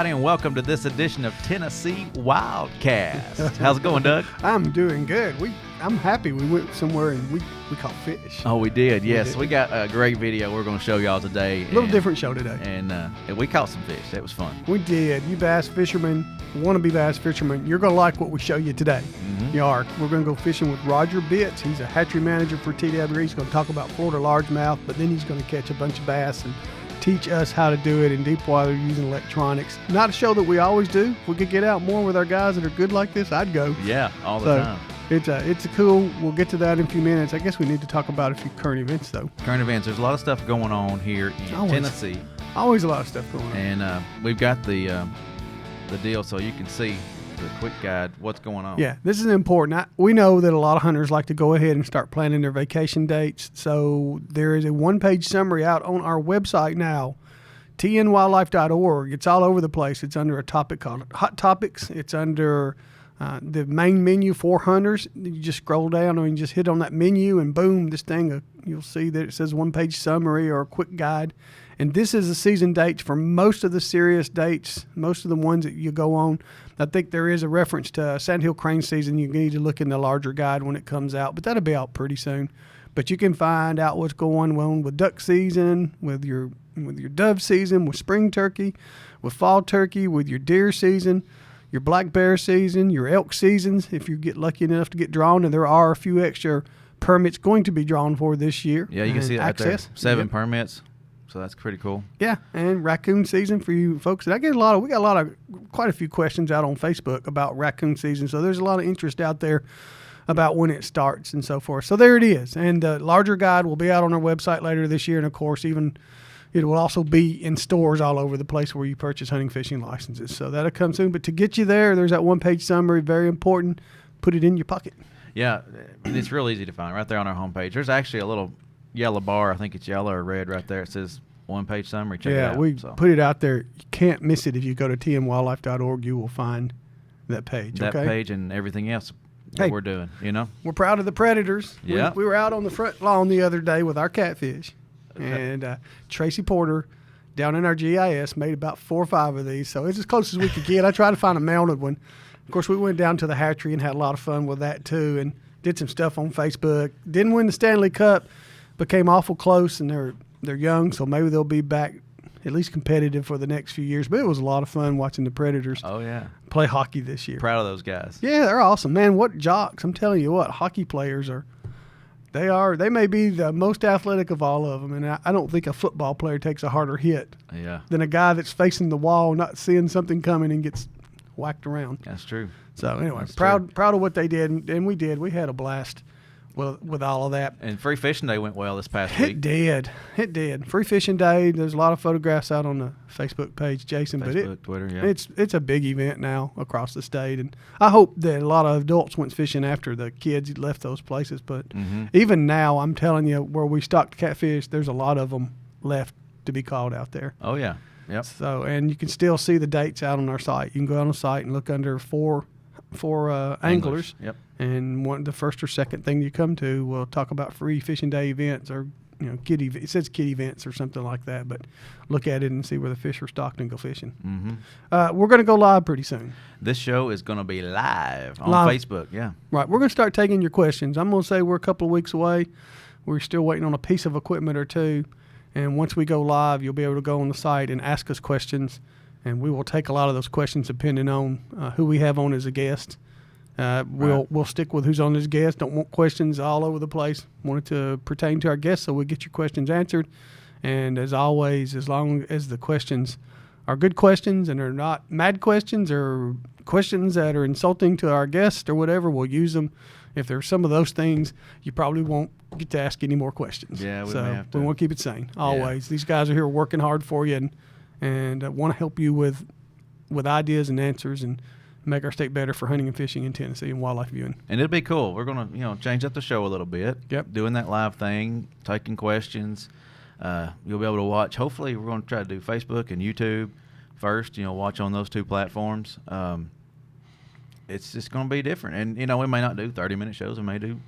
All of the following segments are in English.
everybody, and welcome to this edition of Tennessee WildCast. How's it going, Doug? I'm doing good. I'm happy we went somewhere and we caught fish. Oh, we did, yes. We got a great video we're going to show y'all today. A little different show today. And we caught some fish. That was fun. We did. You bass fishermen, wanna-be bass fishermen, you're going to like what we show you today. Mm-hmm. You are. We're going to go fishing with Roger Bitz. He's a hatchery manager for TW. He's going to talk about Florida largemouth, but then he's going to catch a bunch of bass and teach us how to do it in deep water using electronics. Not a show that we always do. If we could get out more with our guys that are good like this, I'd go. Yeah, all the time. It's a cool. We'll get to that in a few minutes. I guess we need to talk about a few current events, though. Current events. There's a lot of stuff going on here in Tennessee. Always a lot of stuff going on. And we've got the deal so you can see the quick guide what's going on. Yeah, this is important. We know that a lot of hunters like to go ahead and start planning their vacation dates. So there is a one-page summary out on our website now, tnwildlife.org. It's all over the place. It's under a topic called Hot Topics. It's under the main menu for hunters. You just scroll down and you just hit on that menu and boom, this thing, you'll see that it says one-page summary or a quick guide. And this is the season dates for most of the serious dates, most of the ones that you go on. I think there is a reference to sandhill crane season. You need to look in the larger guide when it comes out, but that'll be out pretty soon. But you can find out what's going on with duck season, with your dove season, with spring turkey, with fall turkey, with your deer season, your black bear season, your elk seasons, if you get lucky enough to get drawn. And there are a few extra permits going to be drawn for this year. Yeah, you can see it right there. 7 Yep. permits. So that's pretty cool. Yeah, and raccoon season for you folks. And we got quite a few questions out on Facebook about raccoon season. So there's a lot of interest out there about when it starts and so forth. So there it is. And the larger guide will be out on our website later this year. And of course, even it will also be in stores all over the place where you purchase hunting, fishing licenses. So that'll come soon. But to get you there's that one-page summary, very important. Put it in your pocket. Yeah, it's real easy to find right there on our homepage. There's actually a little yellow bar. I think it's yellow or red right there. It says one-page summary. Check it out. Yeah, we put it out there. You can't miss it. If you go to tnwildlife.org, you will find that page. That page and everything else that we're doing, We're proud of the predators. Yeah. We were out on the front lawn the other day with our catfish. And Tracy Porter down in our GIS made about 4 or 5 of these. So it's as close as we could get. I tried to find a mounted one. Of course, we went down to the hatchery and had a lot of fun with that too, and did some stuff on Facebook. Didn't win the Stanley Cup, became awful close, and they're young, so maybe they'll be back at least competitive for the next few years. But it was a lot of fun watching the Predators play hockey this year. Proud of those guys. Yeah, they're awesome. Man, what jocks. I'm telling you what, hockey players are. They may be the most athletic of all of them, and I don't think a football player takes a harder hit than a guy that's facing the wall, not seeing something coming and gets whacked around. That's true. So anyway, proud of what they did, and we did. We had a blast with all of that. And Free Fishing Day went well this past week. It did. Free Fishing Day. There's a lot of photographs out on the Facebook page, Jason. Twitter, yeah. It's a big event now across the state, and I hope that a lot of adults went fishing after the kids left those places. But even now, I'm telling you, where we stocked catfish, there's a lot of them left to be caught out there. Oh yeah, yep. So, and you can still see the dates out on our site. You can go on the site and look under four anglers. Yep. And the first or second thing you come to will talk about Free Fishing Day events or it says kid events or something like that. But look at it and see where the fish are stocked and go fishing. Mm-hmm. We're going to go live pretty soon. This show is going to be live on Facebook. Yeah. Right. We're going to start taking your questions. I'm going to say we're a couple of weeks away. We're still waiting on a piece of equipment or two. And once we go live, you'll be able to go on the site and ask us questions. And we will take a lot of those questions depending on who we have on as a guest. We'll stick with who's on as guest. Don't want questions all over the place. Want it to pertain to our guests, so we get your questions answered. And as always, as long as the questions are good questions and they're not mad questions or questions that are insulting to our guest or whatever, we'll use them. If there's some of those things, you probably won't get to ask any more questions. Yeah, we may have to. We want to keep it sane always. Yeah. These guys are here working hard for you and want to help you with ideas and answers and make our state better for hunting and fishing in Tennessee and wildlife viewing. And it'll be cool. We're going to, change up the show a little bit. Yep. Doing that live thing, taking questions. You'll be able to watch. Hopefully, we're going to try to do Facebook and YouTube first, watch on those 2 platforms. It's just going to be different. And, we may not do 30-minute shows. We may do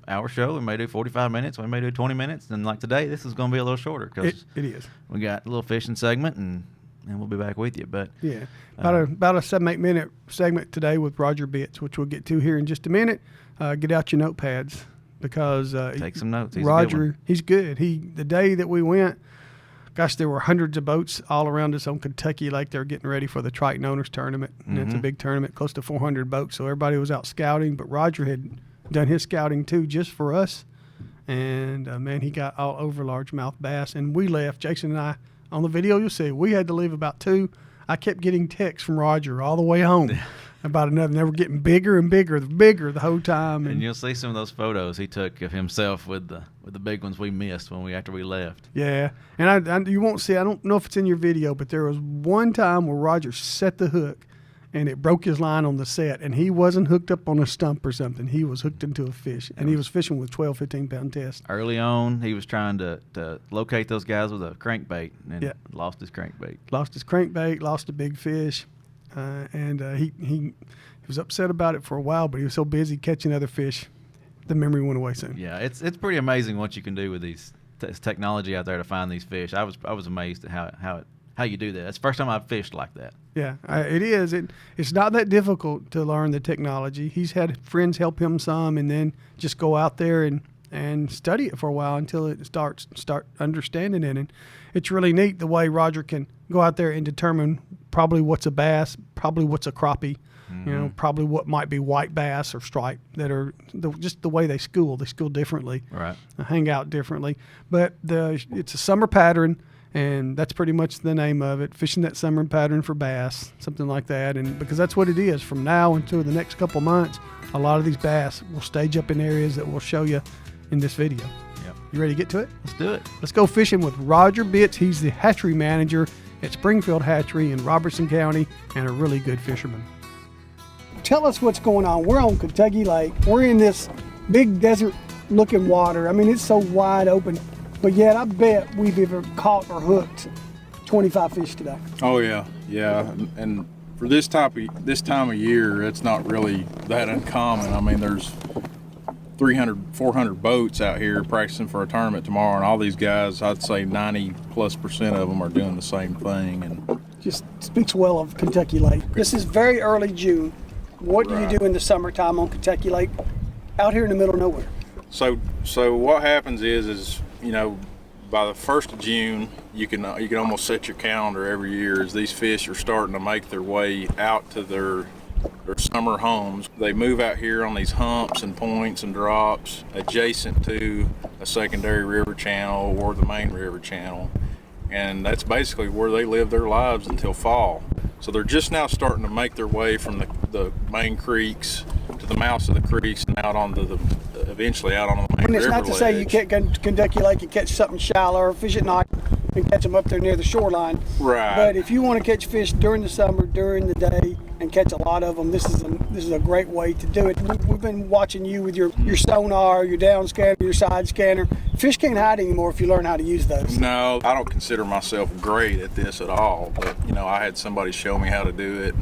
hour show. We may do 45 minutes. We may do 20 minutes. And like today, this is going to be a little shorter because it is. We got a little fishing segment and and we'll be back with you. But yeah, about a 7-8 minute segment today with Roger Bitz, which we'll get to here in just a minute. Get out your notepads because take some notes. He's Roger, he's good. The day that we went, gosh, there were hundreds of boats all around us on Kentucky Lake. They were getting ready for the Triton Owners Tournament, and it's a big tournament, close to 400 boats. So everybody was out scouting, but Roger had done his scouting too, just for us. And man, he got all over largemouth bass. And we left, Jason and I, on the video you'll see, we had to leave about 2. I kept getting texts from Roger all the way home about another. And they were getting bigger and bigger the whole time. And you'll see some of those photos he took of himself with the big ones we missed after we left. Yeah, and you won't see. I don't know if it's in your video, but there was one time where Roger set the hook, and it broke his line on the set, and he wasn't hooked up on a stump or something. He was hooked into a fish, and he was fishing with 12, 15-pound test. Early on, he was trying to locate those guys with a crankbait, and lost his crankbait. Lost a big fish, and he was upset about it for a while, but he was so busy catching other fish, the memory went away soon. Yeah, it's pretty amazing what you can do with these technology out there to find these fish. I was amazed at how you do that. It's the first time I've fished like that. Yeah, it is. It's not that difficult to learn the technology. He's had friends help him some, and then just go out there and study it for a while until it start understanding it. And it's really neat the way Roger can go out there and determine probably what's a bass, probably what's a crappie, probably what might be white bass or stripe that are just the way they school. They school differently, right? Hang out differently. But it's a summer pattern. And that's pretty much the name of it, fishing that summer pattern for bass, something like that. And because that's what it is. From now until the next couple months, a lot of these bass will stage up in areas that we'll show you in this video. Yep. You ready to get to it? Let's do it. Let's go fishing with Roger Bitz. He's the hatchery manager at Springfield Hatchery in Robertson County and a really good fisherman. Tell us what's going on. We're on Kentucky Lake. We're in this big desert-looking water. I mean, it's so wide open. But yet, I bet we've ever caught or hooked 25 fish today. Oh yeah. And for this time of year, it's not really that uncommon. I mean, there's 300, 400 boats out here practicing for a tournament tomorrow, and all these guys, I'd say 90+% of them are doing the same thing. And just speaks well of Kentucky Lake. This is very early June. What do you do in the summertime on Kentucky Lake, out here in the middle of nowhere? So what happens is by the 1st of June, you can almost set your calendar every year as these fish are starting to make their way out to their summer homes. They move out here on these humps and points and drops adjacent to a secondary river channel or the main river channel. And that's basically where they live their lives until fall. So they're just now starting to make their way from the main creeks to the mouths of the creeks and out onto eventually out on the main river. And it's not to say you can't go to Kentucky Lake and catch something shallow or fish at night and catch them up there near the shoreline. Right. But if you want to catch fish during the summer, during the day, and catch a lot of them, this is a great way to do it. We've been watching you with your sonar, your down scanner, your side scanner. Fish can't hide anymore if you learn how to use those. No, I don't consider myself great at this at all, but I had somebody show me how to do it,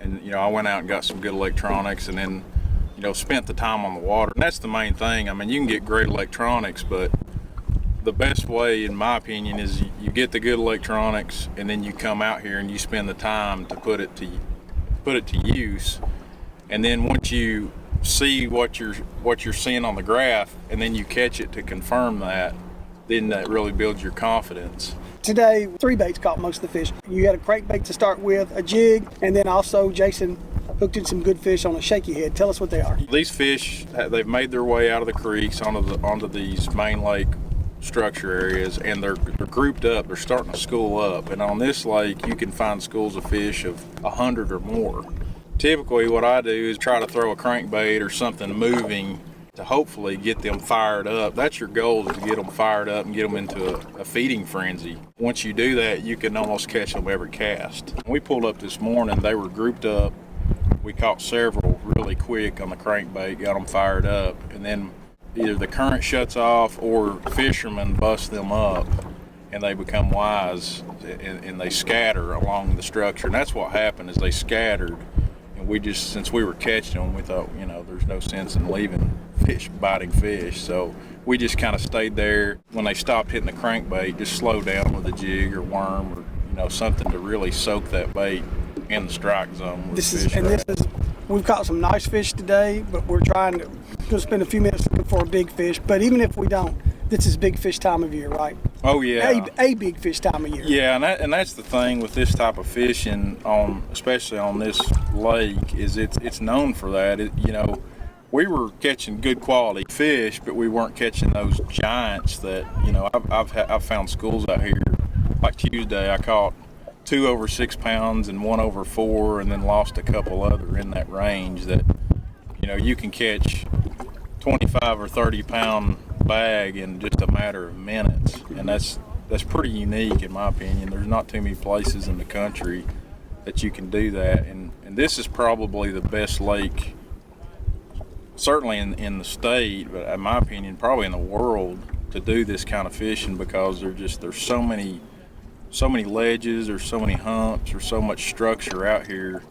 and I went out and got some good electronics, and then spent the time on the water. And that's the main thing. I mean, you can get great electronics, but the best way, in my opinion, is you get the good electronics, and then you come out here and you spend the time to put it to use. And then once you see what you're seeing on the graph, and then you catch it to confirm that, then that really builds your confidence. Today, 3 baits caught most of the fish. You had a crankbait to start with, a jig, and then also Jason hooked in some good fish on a shaky head. Tell us what they are. These fish, they've made their way out of the creeks onto these main lake structure areas, and they're grouped up. They're starting to school up, and on this lake you can find schools of fish of 100 or more. Typically what I do is try to throw a crankbait or something moving to hopefully get them fired up. That's your goal, is to get them fired up and get them into a feeding frenzy. Once you do that, you can almost catch them every cast. When we pulled up this morning, they were grouped up. We caught several really quick on the crankbait, got them fired up, and then either the current shuts off or fishermen bust them up and they become wise and they scatter along the structure. And that's what happened, is they scattered. And we just, since we were catching them, we thought, there's no sense in leaving fish biting fish. So we just kind of stayed there. When they stopped hitting the crankbait, just slow down with a jig or worm or something to really soak that bait in the strike zone. We've caught some nice fish today, but we're trying to spend a few minutes looking for a big fish. But even if we don't, this is big fish time of year, right? Oh yeah, a big fish time of year. Yeah, and that's the thing with this type of fishing, especially on this lake, is it's known for that. We were catching good quality fish, but we weren't catching those giants that I've found schools out here. Like Tuesday, I caught 2 over 6 pounds and 1 over 4, and then lost a couple other in that range that you can catch 25 or 30 pound bag in just a matter of minutes, and that's pretty unique in my opinion. There's not too many places in the country that you can do that, and this is probably the best lake, certainly in the state, but in my opinion probably in the world, to do this kind of fishing, because there's so many ledges, there's so many humps, there's so much structure out here,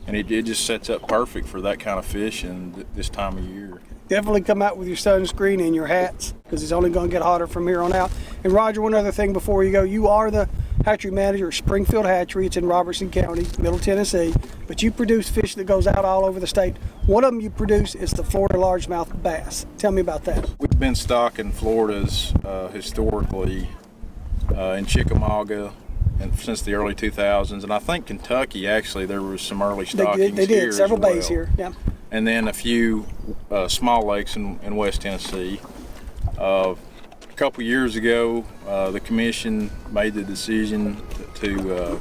and it just sets up perfect for that kind of fishing this time of year. Definitely come out with your sunscreen and your hats, because it's only going to get hotter from here on out. And Roger, one other thing before you go, you are the hatchery manager at Springfield Hatchery. It's in Robertson County, Middle Tennessee, but you produce fish that goes out all over the state. One of them you produce is the Florida largemouth bass. Tell me about that. We've been stocking Floridas historically in Chickamauga and since the early 2000s, and I think Kentucky actually there was some early stockings. They did several as well. bays here. Yeah. And then a few small lakes in West Tennessee. A couple years ago, the commission made the decision to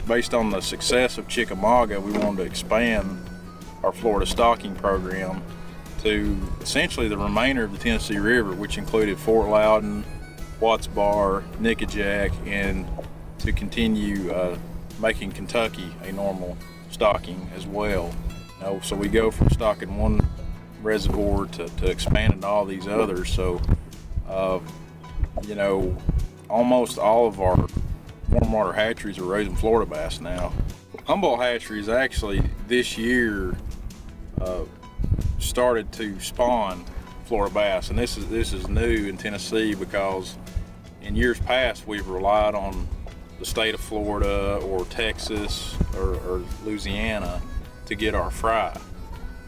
based on the success of Chickamauga, we wanted to expand our Florida stocking program to essentially the remainder of the Tennessee River, which included Fort Loudon, Watts Bar, Nickajack, and to continue making Kentucky a normal stocking as well. So we go from stocking one reservoir to expanding to all these others. So, almost all of our warm water hatcheries are raising Florida bass now. Humboldt hatcheries actually this year started to spawn Florida bass, and this is new in Tennessee, because in years past we've relied on the state of Florida or Texas or Louisiana to get our fry.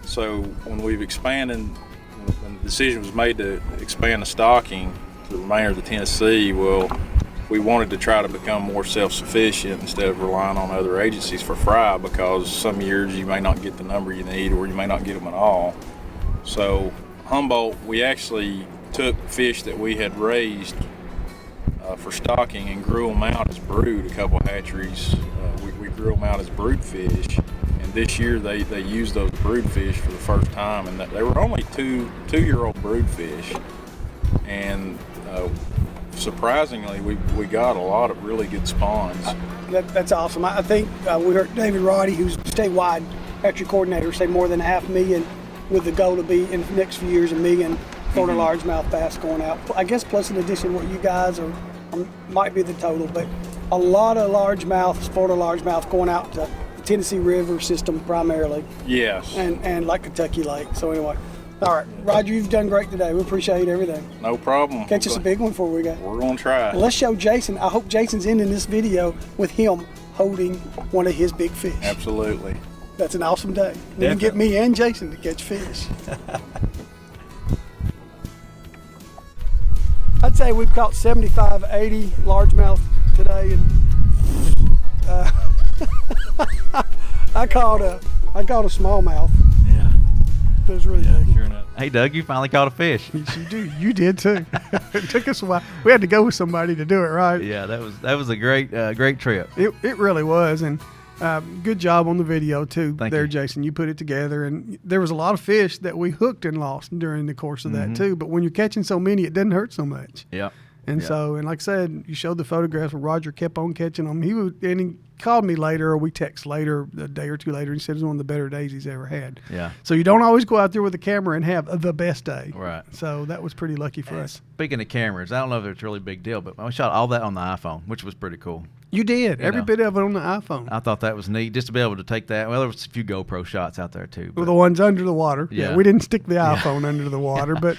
So when we've expanded, when the decision was made to expand the stocking to the remainder of the Tennessee, well, we wanted to try to become more self-sufficient instead of relying on other agencies for fry, because some years you may not get the number you need or you may not get them at all. So Humboldt, we actually took fish that we had raised for stocking and grew them out as brood. A couple hatcheries, we grew them out as brood fish. This year they used those brood fish for the first time, and they were only two-year-old brood fish, and surprisingly we got a lot of really good spawns. That's awesome. I think we heard David Roddy, who's statewide hatchery coordinator, say more than 500,000, with the goal to be in the next few years 1 million Florida largemouth bass going out. I guess plus in addition what you guys are might be the total, but a lot of largemouths, Florida largemouth going out to Tennessee River system primarily. Yes. And like Kentucky Lake. So anyway, all right, Roger, you've done great today. We appreciate everything. No problem. Catch us a big one before we go. We're gonna try. Well, let's show Jason. I hope Jason's ending this video with him holding one of his big fish. Absolutely. That's an awesome day. Then get me and Jason to catch fish. I'd say we've caught 75, 80 largemouth today, and I caught a smallmouth. Yeah. It was really big. Sure enough. Hey, Doug, you finally caught a fish. You did too. It took us a while. We had to go with somebody to do it right. Yeah, that was a great trip. It really was, and good job on the video too. Thank you, you. Jason. You put it together, and there was a lot of fish that we hooked and lost during the course of that too. But when you're catching so many, it doesn't hurt so much. Yeah. And so, and like I said, you showed the photographs where Roger kept on catching them. He called me later, or we text later, a day or two later, and he said it was one of the better days he's ever had. Yeah. So you don't always go out there with a camera and have the best day. Right. So that was pretty lucky for us. Speaking of cameras, I don't know if it's a really big deal, but I shot all that on the iPhone, which was pretty cool. You did. Every know. bit of it on the iPhone. I thought that was neat just to be able to take that. Well, there was a few GoPro shots out there too. Well, the ones under the water. Yeah. We didn't stick the iPhone under the water, but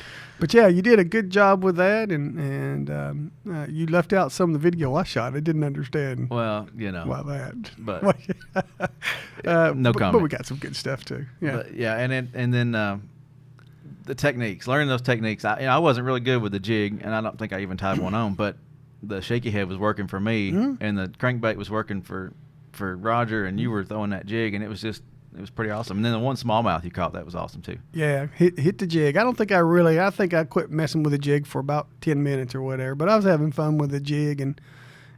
yeah, you did a good job with that, and you left out some of the video I shot. I didn't understand Well, why that. but But no comment. we got some good stuff too. Yeah. But, and then the techniques, learning those techniques. I wasn't really good with the jig, and I don't think I even tied one on, but the shaky head was working for me, and the crankbait was working for Roger, and you were throwing that jig, and it was pretty awesome. And then the one smallmouth you caught, that was awesome too. Yeah, hit the jig. I think I quit messing with the jig for about 10 minutes or whatever, but I was having fun with the jig, and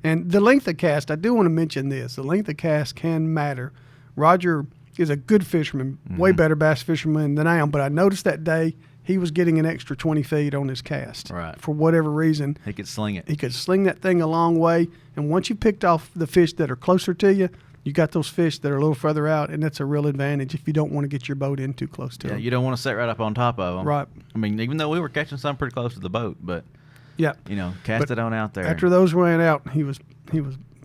the length of cast, I do want to mention this. The length of cast can matter. Roger is a good fisherman, way better bass fisherman than I am, but I noticed that day he was getting an extra 20 feet on his cast. Right. For whatever reason. He could sling it. He could sling that thing a long way, and once you picked off the fish that are closer to you, you got those fish that are a little further out, and that's a real advantage if you don't want to get your boat in too close to them. Yeah, you don't want to sit right up on top of them. Right. I mean, even though we were catching some pretty close to the boat, but Yeah. Cast it on out there. After those ran out, he was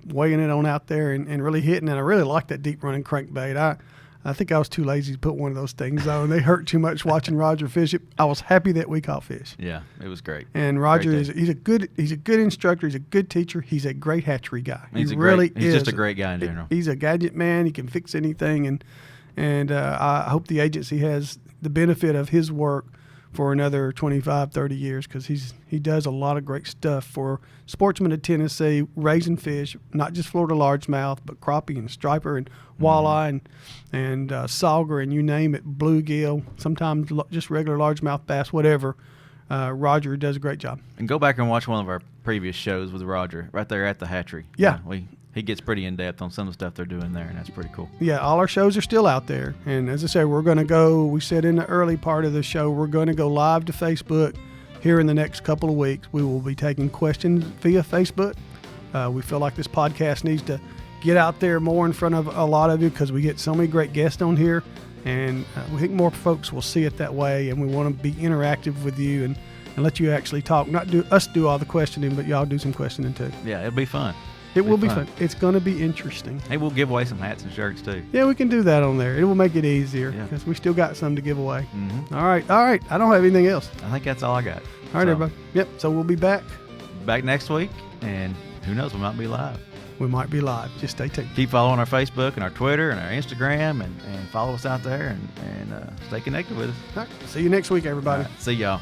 weighing it on out there and really hitting, and I really like that deep running crankbait. I think I was too lazy to put one of those things on. They hurt too much watching Roger fish it. I was happy that we caught fish. Yeah, it was great. And Roger he's a good instructor. He's a good teacher. He's a great hatchery guy. He's just a great guy in general. He's a gadget man. He can fix anything, and I hope the agency has the benefit of his work for another 25, 30 years, because he does a lot of great stuff for sportsmen of Tennessee, raising fish, not just Florida largemouth, but crappie and striper and walleye and sauger and you name it, bluegill, sometimes just regular largemouth bass, whatever. Roger does a great job. And go back and watch one of our previous shows with Roger right there at the hatchery. Yeah. He gets pretty in-depth on some of the stuff they're doing there, and that's pretty cool. Yeah, all our shows are still out there. And as I said, we're going to go, we said in the early part of the show, we're going to go live to Facebook here in the next couple of weeks. We will be taking questions via Facebook. We feel like this podcast needs to get out there more in front of a lot of you, because we get so many great guests on here. And we think more folks will see it that way, and we want to be interactive with you and let you actually talk. Not do us do all the questioning, but y'all do some questioning too. Yeah, it'll be fun. It will be fun. It's going to be interesting. Hey, we'll give away some hats and shirts too. Yeah, we can do that on there. It will make it easier, Yeah. because we still got some to give away. Mm-hmm. All right. I don't have anything else. I think that's all I got. All right, everybody. Yep. So we'll be back. Back next week, and who knows, we might be live. We might be live. Just stay tuned. Keep following our Facebook and our Twitter and our Instagram, and follow us out there and stay connected with us. All right. See you next week, everybody. All right, see y'all.